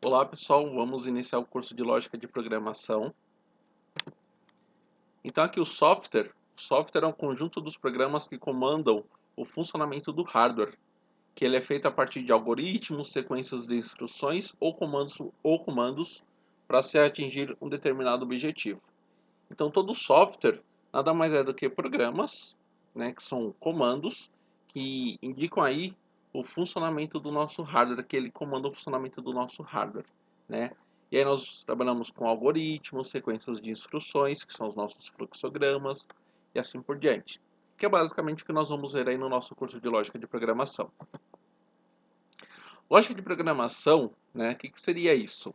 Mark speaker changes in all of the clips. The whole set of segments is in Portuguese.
Speaker 1: Olá pessoal, vamos iniciar o curso de Lógica de Programação. Então aqui o software é um conjunto dos programas que comandam o funcionamento do hardware, que ele é feito a partir de algoritmos, sequências de instruções ou comandos para se atingir um determinado objetivo. Então todo software nada mais é do que programas, né, que são comandos que indicam aí o funcionamento do nosso hardware, que ele comanda o funcionamento do nosso hardware, né? E aí nós trabalhamos com algoritmos, sequências de instruções, que são os nossos fluxogramas, e assim por diante. Que é basicamente o que nós vamos ver aí no nosso curso de Lógica de Programação. Lógica de Programação, né, o que seria isso?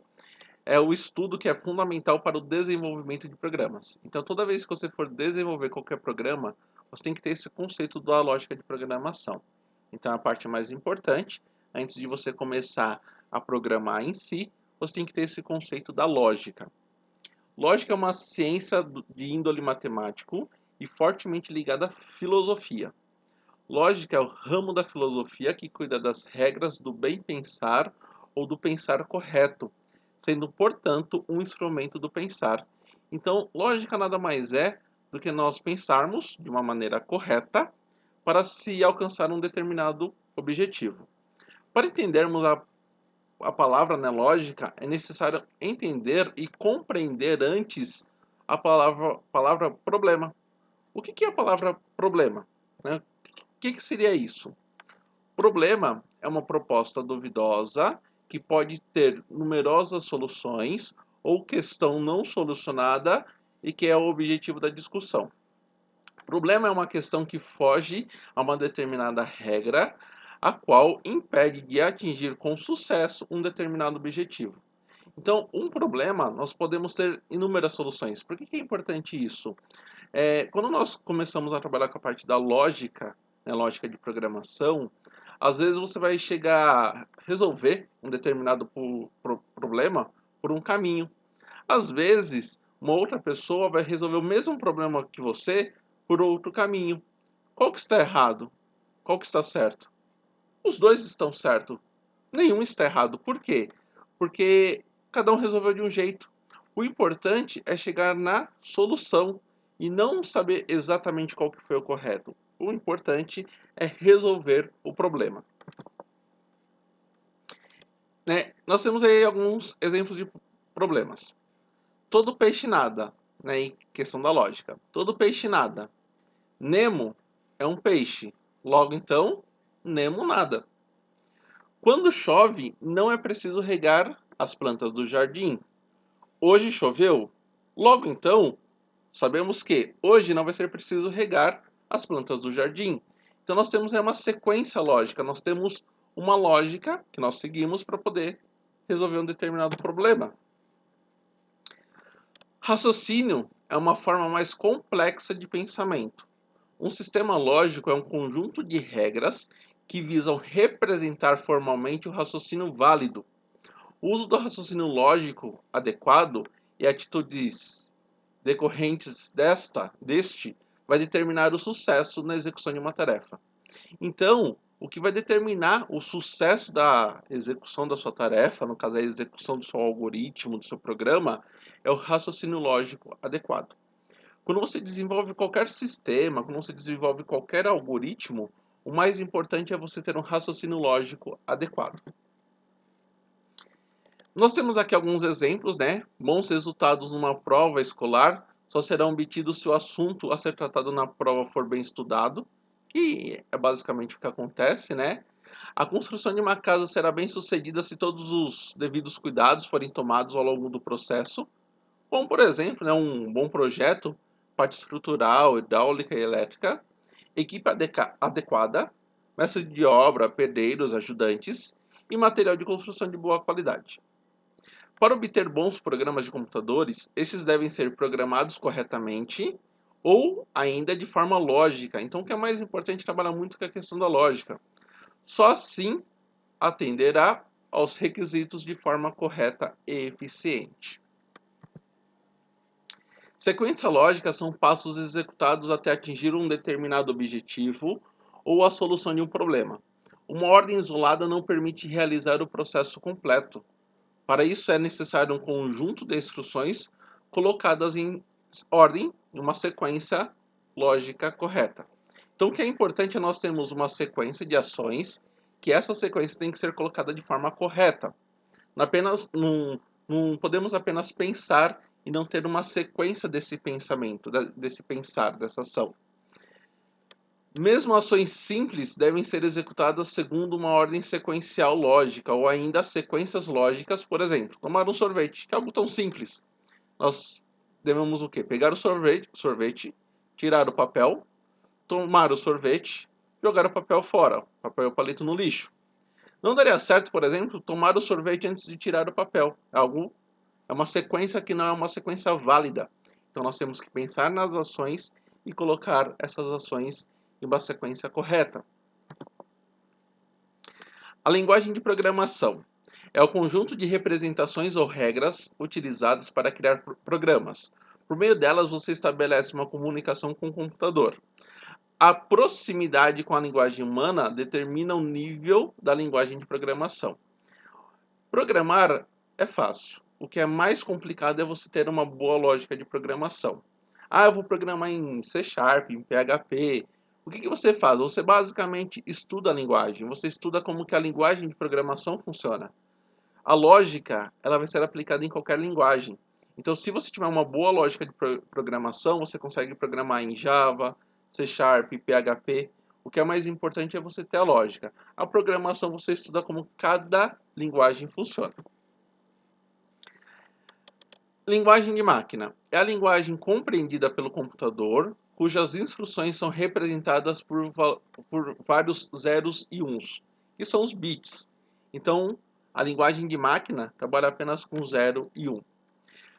Speaker 1: É o estudo que é fundamental para o desenvolvimento de programas. Então, toda vez que você for desenvolver qualquer programa, você tem que ter esse conceito da lógica de programação. Então, a parte mais importante, antes de você começar a programar em si, você tem que ter esse conceito da lógica. Lógica é uma ciência de índole matemático e fortemente ligada à filosofia. Lógica é o ramo da filosofia que cuida das regras do bem pensar ou do pensar correto, sendo, portanto, um instrumento do pensar. Então, lógica nada mais é do que nós pensarmos de uma maneira correta para se alcançar um determinado objetivo. Para entendermos a palavra, né, lógica, é necessário entender e compreender antes a palavra problema. O que é a palavra problema? Né? O que seria isso? Problema é uma proposta duvidosa que pode ter numerosas soluções ou questão não solucionada e que é o objetivo da discussão. Problema é uma questão que foge a uma determinada regra, a qual impede de atingir com sucesso um determinado objetivo. Então, um problema, nós podemos ter inúmeras soluções. Por que é importante isso? Quando nós começamos a trabalhar com a parte da lógica, né, lógica de programação, às vezes você vai chegar a resolver um determinado problema por um caminho. Às vezes, uma outra pessoa vai resolver o mesmo problema que você por outro caminho. Qual que está errado? Qual que está certo? Os dois estão certos. Nenhum está errado. Por quê? Porque cada um resolveu de um jeito. O importante é chegar na solução e não saber exatamente qual que foi o correto. O importante é resolver o problema. Né? Nós temos aí alguns exemplos de problemas. Todo peixe nada, né? Em questão da lógica. Todo peixe nada. Nemo é um peixe. Logo então, Nemo nada. Quando chove, não é preciso regar as plantas do jardim. Hoje choveu. Logo então, sabemos que hoje não vai ser preciso regar as plantas do jardim. Então nós temos uma sequência lógica, nós temos uma lógica que nós seguimos para poder resolver um determinado problema. Raciocínio é uma forma mais complexa de pensamento. Um sistema lógico é um conjunto de regras que visam representar formalmente o raciocínio válido. O uso do raciocínio lógico adequado e atitudes decorrentes deste vai determinar o sucesso na execução de uma tarefa. Então, o que vai determinar o sucesso da execução da sua tarefa, no caso a execução do seu algoritmo, do seu programa, é o raciocínio lógico adequado. Quando você desenvolve qualquer sistema, quando você desenvolve qualquer algoritmo, o mais importante é você ter um raciocínio lógico adequado. Nós temos aqui alguns exemplos, né? Bons resultados numa prova escolar só serão obtidos se o assunto a ser tratado na prova for bem estudado, que é basicamente o que acontece, né? A construção de uma casa será bem sucedida se todos os devidos cuidados forem tomados ao longo do processo, como por exemplo, né, um bom projeto, parte estrutural, hidráulica e elétrica, equipe adequada, mestre de obra, pedreiros, ajudantes e material de construção de boa qualidade. Para obter bons programas de computadores, estes devem ser programados corretamente ou ainda de forma lógica. Então, o que é mais importante é trabalhar muito com a questão da lógica. Só assim atenderá aos requisitos de forma correta e eficiente. Sequência lógica são passos executados até atingir um determinado objetivo ou a solução de um problema. Uma ordem isolada não permite realizar o processo completo. Para isso é necessário um conjunto de instruções colocadas em ordem, em uma sequência lógica correta. Então, o que é importante é nós termos uma sequência de ações, que essa sequência tem que ser colocada de forma correta. Não podemos apenas pensar e não ter uma sequência desse pensamento, desse pensar, dessa ação. Mesmo ações simples devem ser executadas segundo uma ordem sequencial lógica ou ainda sequências lógicas, por exemplo, tomar um sorvete, que é algo tão simples. Nós devemos o quê? Pegar o sorvete, tirar o papel, tomar o sorvete, jogar o papel fora, papel e o palito no lixo. Não daria certo, por exemplo, tomar o sorvete antes de tirar o papel. É uma sequência que não é uma sequência válida. Então nós temos que pensar nas ações e colocar essas ações em uma sequência correta. A linguagem de programação é o conjunto de representações ou regras utilizadas para criar programas. Por meio delas, você estabelece uma comunicação com o computador. A proximidade com a linguagem humana determina o nível da linguagem de programação. Programar é fácil. O que é mais complicado é você ter uma boa lógica de programação. Eu vou programar em C Sharp, em PHP. O que você faz? Você basicamente estuda a linguagem. Você estuda como que a linguagem de programação funciona. A lógica, ela vai ser aplicada em qualquer linguagem. Então, se você tiver uma boa lógica de programação, você consegue programar em Java, C Sharp, PHP. O que é mais importante é você ter a lógica. A programação você estuda como cada linguagem funciona. Linguagem de máquina é a linguagem compreendida pelo computador, cujas instruções são representadas por vários zeros e uns, que são os bits. Então, a linguagem de máquina trabalha apenas com 0 e 1.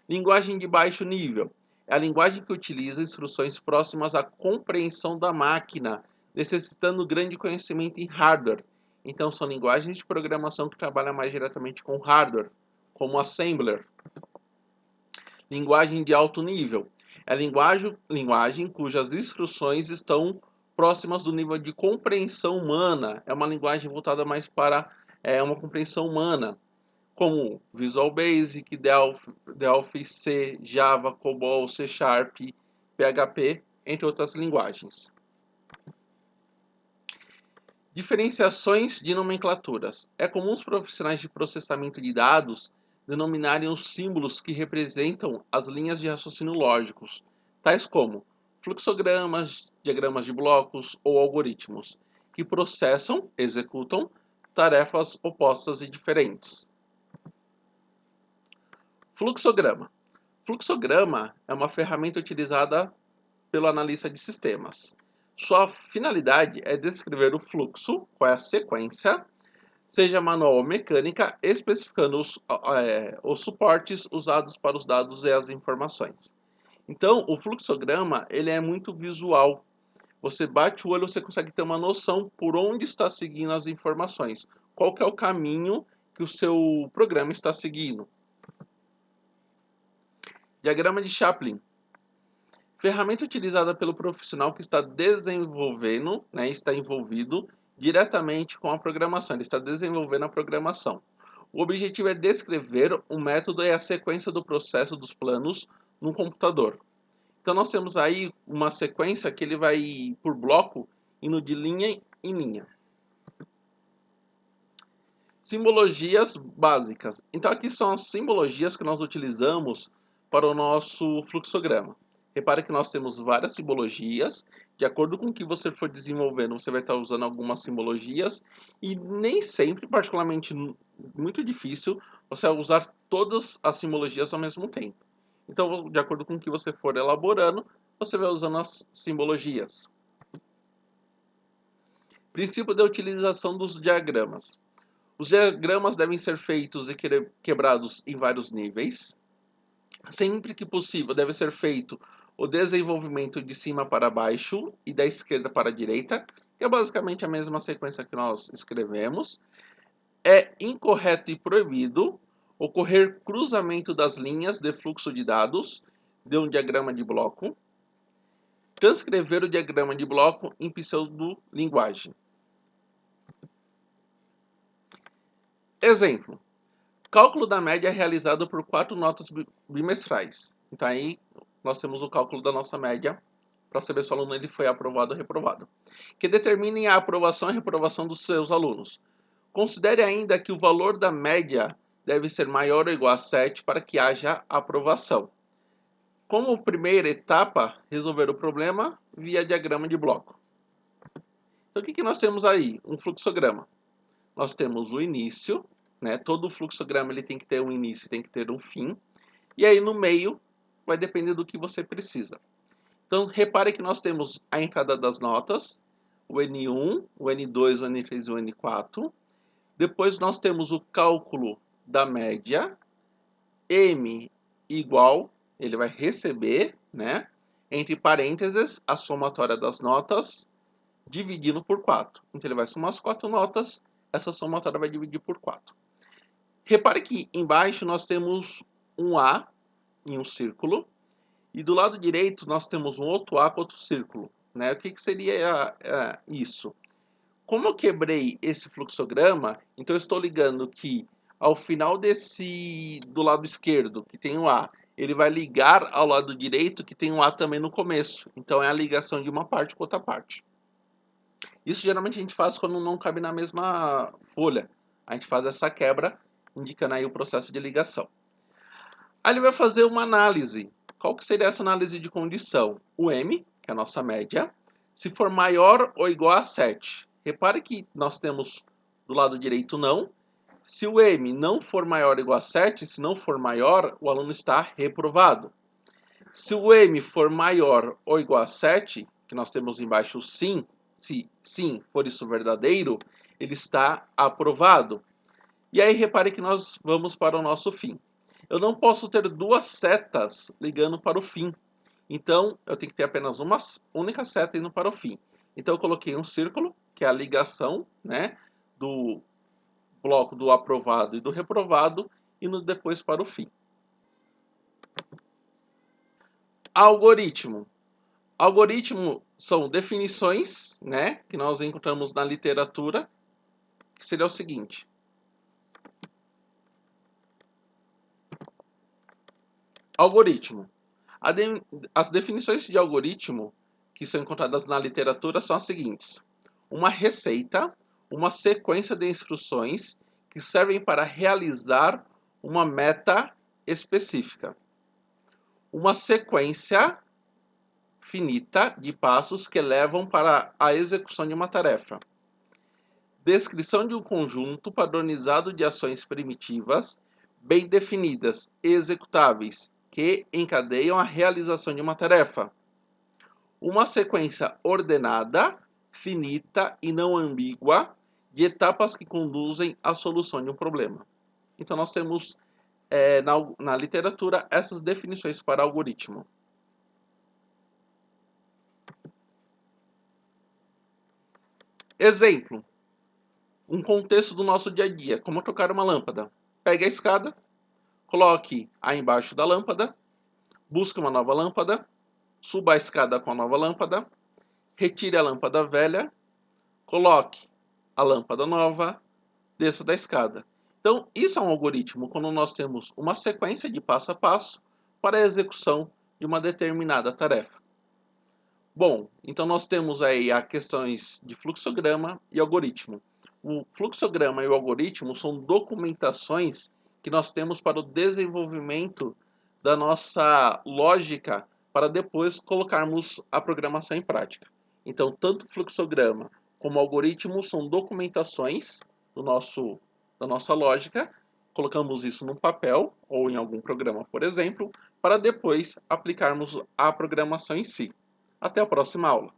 Speaker 1: Linguagem de baixo nível é a linguagem que utiliza instruções próximas à compreensão da máquina, necessitando grande conhecimento em hardware. Então, são linguagens de programação que trabalham mais diretamente com hardware, como assembler. Linguagem de alto nível é a linguagem cujas instruções estão próximas do nível de compreensão humana. É uma linguagem voltada mais para uma compreensão humana, como Visual Basic, Delphi, C, Java, COBOL, C Sharp, PHP, entre outras linguagens. Diferenciações de nomenclaturas. É comum os profissionais de processamento de dados denominarem os símbolos que representam as linhas de raciocínio lógicos, tais como fluxogramas, diagramas de blocos ou algoritmos, que processam, executam tarefas opostas e diferentes. Fluxograma. Fluxograma é uma ferramenta utilizada pelo analista de sistemas. Sua finalidade é descrever o fluxo, qual é a sequência, seja manual ou mecânica, especificando os suportes usados para os dados e as informações. Então, o fluxograma ele é muito visual. Você bate o olho, você consegue ter uma noção por onde está seguindo as informações. Qual que é o caminho que o seu programa está seguindo. Diagrama de Chaplin. Ferramenta utilizada pelo profissional que está desenvolvendo, está envolvido diretamente com a programação. Ele está desenvolvendo a programação. O objetivo é descrever o método e a sequência do processo dos planos no computador. Então nós temos aí uma sequência que ele vai por bloco, indo de linha em linha. Simbologias básicas. Então aqui são as simbologias que nós utilizamos para o nosso fluxograma. Repare que nós temos várias simbologias. De acordo com o que você for desenvolvendo, você vai estar usando algumas simbologias. E nem sempre, particularmente muito difícil, você vai usar todas as simbologias ao mesmo tempo. Então, de acordo com o que você for elaborando, você vai usando as simbologias. Princípio da utilização dos diagramas. Os diagramas devem ser feitos e quebrados em vários níveis. Sempre que possível, deve ser feito o desenvolvimento de cima para baixo e da esquerda para a direita, que é basicamente a mesma sequência que nós escrevemos. É incorreto e proibido ocorrer cruzamento das linhas de fluxo de dados de um diagrama de bloco. Transcrever o diagrama de bloco em pseudolinguagem. Exemplo. Cálculo da média é realizado por 4 notas bimestrais. Então aí nós temos o cálculo da nossa média para saber se o aluno ele foi aprovado ou reprovado. Que determinem a aprovação e reprovação dos seus alunos. Considere ainda que o valor da média deve ser maior ou igual a 7 para que haja aprovação. Como primeira etapa, resolver o problema via diagrama de bloco. Então o que nós temos aí? Um fluxograma. Nós temos o início, né? Todo fluxograma ele tem que ter um início e tem que ter um fim. E aí no meio vai depender do que você precisa. Então repare que nós temos a entrada das notas, o N1, o N2, o N3 e o N4. Depois nós temos o cálculo da média, M igual, ele vai receber, né? Entre parênteses, a somatória das notas, dividindo por 4. Então ele vai somar as 4 notas, essa somatória vai dividir por 4. Repare que embaixo nós temos um A em um círculo, e do lado direito nós temos um outro A com outro círculo. Né? O que seria isso? Como eu quebrei esse fluxograma, então eu estou ligando que ao final do lado esquerdo, que tem um A, ele vai ligar ao lado direito, que tem um A também no começo. Então é a ligação de uma parte com outra parte. Isso geralmente a gente faz quando não cabe na mesma folha. A gente faz essa quebra, indicando aí o processo de ligação. Aí ele vai fazer uma análise. Qual que seria essa análise de condição? O M, que é a nossa média, se for maior ou igual a 7. Repare que nós temos do lado direito não. Se o M não for maior ou igual a 7, se não for maior, o aluno está reprovado. Se o M for maior ou igual a 7, que nós temos embaixo o sim, se sim for isso verdadeiro, ele está aprovado. E aí repare que nós vamos para o nosso fim. Eu não posso ter duas setas ligando para o fim. Então, eu tenho que ter apenas uma única seta indo para o fim. Então, eu coloquei um círculo, que é a ligação, né, do bloco do aprovado e do reprovado, indo depois para o fim. Algoritmo. Algoritmo são definições, né, que nós encontramos na literatura, que seria o seguinte. Algoritmo. As definições de algoritmo que são encontradas na literatura são as seguintes. Uma receita, uma sequência de instruções que servem para realizar uma meta específica. Uma sequência finita de passos que levam para a execução de uma tarefa. Descrição de um conjunto padronizado de ações primitivas, bem definidas e executáveis, que encadeiam a realização de uma tarefa. Uma sequência ordenada, finita e não ambígua de etapas que conduzem à solução de um problema. Então nós temos na literatura essas definições para algoritmo. Exemplo. Um contexto do nosso dia a dia, como trocar uma lâmpada. Pegue a escada, coloque a embaixo da lâmpada, busque uma nova lâmpada, suba a escada com a nova lâmpada, retire a lâmpada velha, coloque a lâmpada nova, desça da escada. Então, isso é um algoritmo, quando nós temos uma sequência de passo a passo para a execução de uma determinada tarefa. Bom, então nós temos aí as questões de fluxograma e algoritmo. O fluxograma e o algoritmo são documentações que nós temos para o desenvolvimento da nossa lógica para depois colocarmos a programação em prática. Então, tanto o fluxograma como o algoritmo são documentações da nossa lógica. Colocamos isso num papel ou em algum programa, por exemplo, para depois aplicarmos a programação em si. Até a próxima aula.